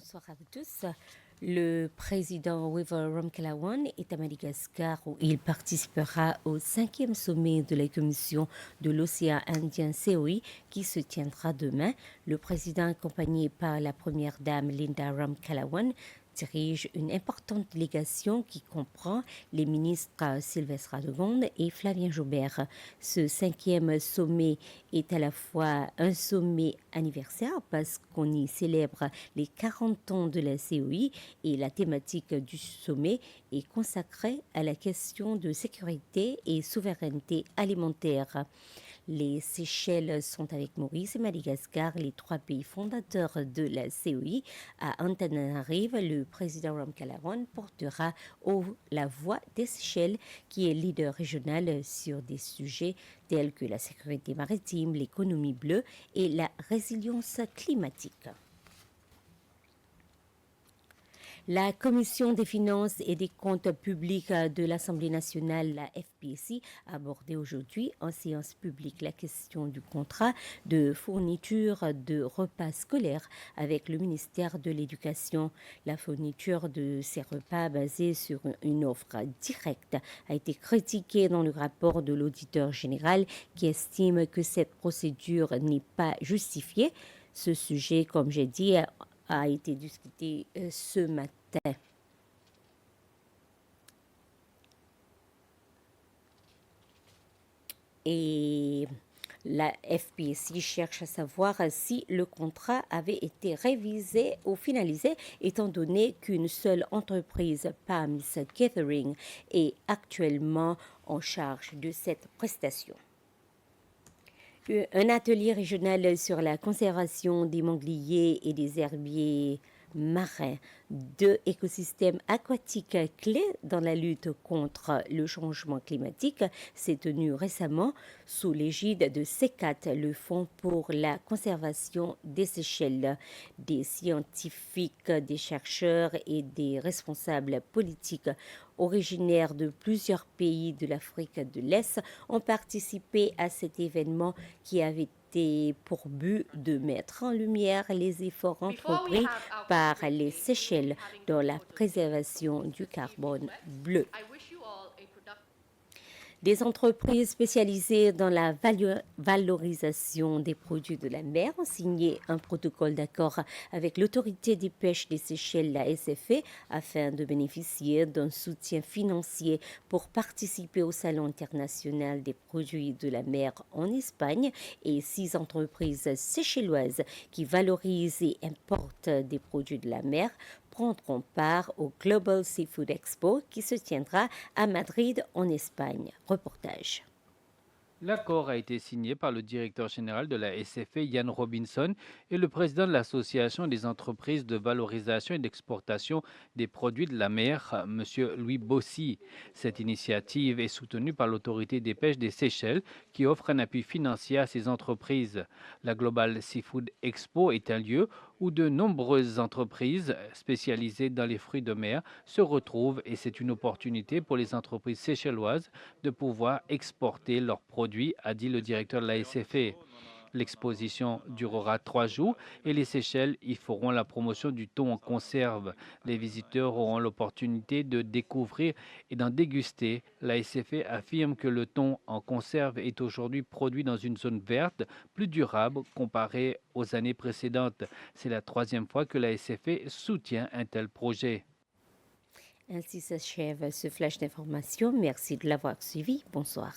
Bonsoir à vous tous. Le président Wiver Ramkalawan est à Madagascar où il participera au 5e sommet de la Commission de l'océan Indien COI qui se tiendra demain. Le président, accompagné par la première dame Linda Ramkalawan, dirige une importante délégation qui comprend les ministres Sylvestre Radegonde et Flavien Jaubert. Ce 5e sommet est à la fois un sommet anniversaire parce qu'on y célèbre les 40 ans de la COI et la thématique du sommet est consacrée à la question de sécurité et souveraineté alimentaire. Les Seychelles sont avec Maurice et Madagascar, les 3 pays fondateurs de la COI. À Antananarive, le président Ramkalawan portera la voix des Seychelles, qui est leader régional sur des sujets tels que la sécurité maritime, l'économie bleue et la résilience climatique. La Commission des finances et des comptes publics de l'Assemblée nationale, la FPC, a abordé aujourd'hui en séance publique la question du contrat de fourniture de repas scolaires avec le ministère de l'Éducation. La fourniture de ces repas basée sur une offre directe a été critiquée dans le rapport de l'auditeur général qui estime que cette procédure n'est pas justifiée. Ce sujet, comme j'ai dit, a été discuté ce matin. Et la FPC cherche à savoir si le contrat avait été révisé ou finalisé, étant donné qu'une seule entreprise, PAMS Gathering, est actuellement en charge de cette prestation. Un atelier régional sur la conservation des mangliers et des herbiers marins, 2 écosystèmes aquatiques clés dans la lutte contre le changement climatique, s'est tenu récemment sous l'égide de CECAT, le Fonds pour la conservation des Seychelles. Des scientifiques, des chercheurs et des responsables politiques originaires de plusieurs pays de l'Afrique de l'Est ont participé à cet événement qui avait pour but de mettre en lumière les efforts entrepris par les Seychelles dans la préservation du carbone bleu. Des entreprises spécialisées dans la valorisation des produits de la mer ont signé un protocole d'accord avec l'autorité des pêches des Seychelles, la SFE, afin de bénéficier d'un soutien financier pour participer au Salon international des produits de la mer en Espagne. Et 6 entreprises seychelloises qui valorisent et importent des produits de la mer prendront part au Global Seafood Expo qui se tiendra à Madrid en Espagne. Reportage. L'accord a été signé par le directeur général de la SFE, Ian Robinson, et le président de l'Association des entreprises de valorisation et d'exportation des produits de la mer, M. Louis Bossy. Cette initiative est soutenue par l'autorité des pêches des Seychelles, qui offre un appui financier à ces entreprises. La Global Seafood Expo est un lieu où de nombreuses entreprises spécialisées dans les fruits de mer se retrouvent et c'est une opportunité pour les entreprises seychelloises de pouvoir exporter leurs produits, a dit le directeur de la SFE. L'exposition durera 3 jours et les Seychelles y feront la promotion du thon en conserve. Les visiteurs auront l'opportunité de découvrir et d'en déguster. La SFE affirme que le thon en conserve est aujourd'hui produit dans une zone verte, plus durable comparé aux années précédentes. C'est la 3e fois que la SFE soutient un tel projet. Ainsi s'achève ce flash d'information. Merci de l'avoir suivi. Bonsoir.